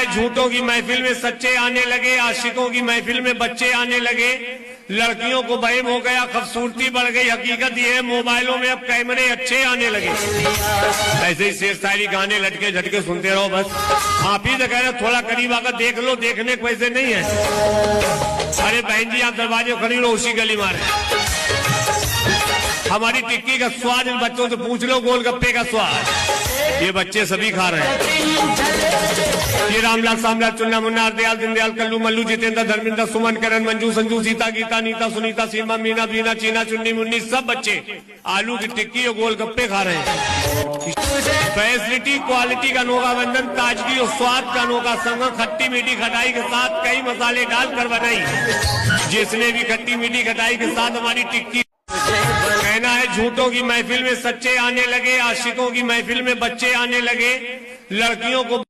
है झूठों की महफिल में सच्चे आने लगे, आशिकों की महफिल में बच्चे आने लगे, लड़कियों को वहम हो गया, खूबसूरती बढ़ गई। हकीकत ये है मोबाइलों में अब कैमरे अच्छे आने लगे। ऐसे ही शेर शायरी गाने लटके झटके सुनते रहो बस। आप ही तो कह रहे थोड़ा करीब आकर देख लो, देखने को वैसे नहीं है। अरे बहन जी आप दरवाजे खड़ी लो, उसी गली मारे। हमारी टिक्की का स्वाद इन बच्चों से पूछ लो, गोलगप्पे का स्वाद ये बच्चे सभी खा रहे हैं। ये रामलाल सामलाल चुन्ना मुन्ना दयाल दीनदयाल कल्लू मल्लू जितेंद्र धर्मेंद्र सुमन करण मंजू संजू सीता गीता नीता सुनीता सीमा मीना बीना चीना चुन्नी मुन्नी सब बच्चे आलू की टिक्की और गोलगप्पे खा रहे हैं। फैसिलिटी क्वालिटी का अनोखा बंधन, ताजगी और स्वाद का अनोखा संगम, खट्टी मीठी खटाई के साथ कई मसाले डालकर बनाई। जिसने भी खट्टी मीठी खटाई के साथ हमारी टिक्की। कहना है झूठों की महफिल में सच्चे आने लगे, आशिकों की महफिल में बच्चे आने लगे, लड़कियों को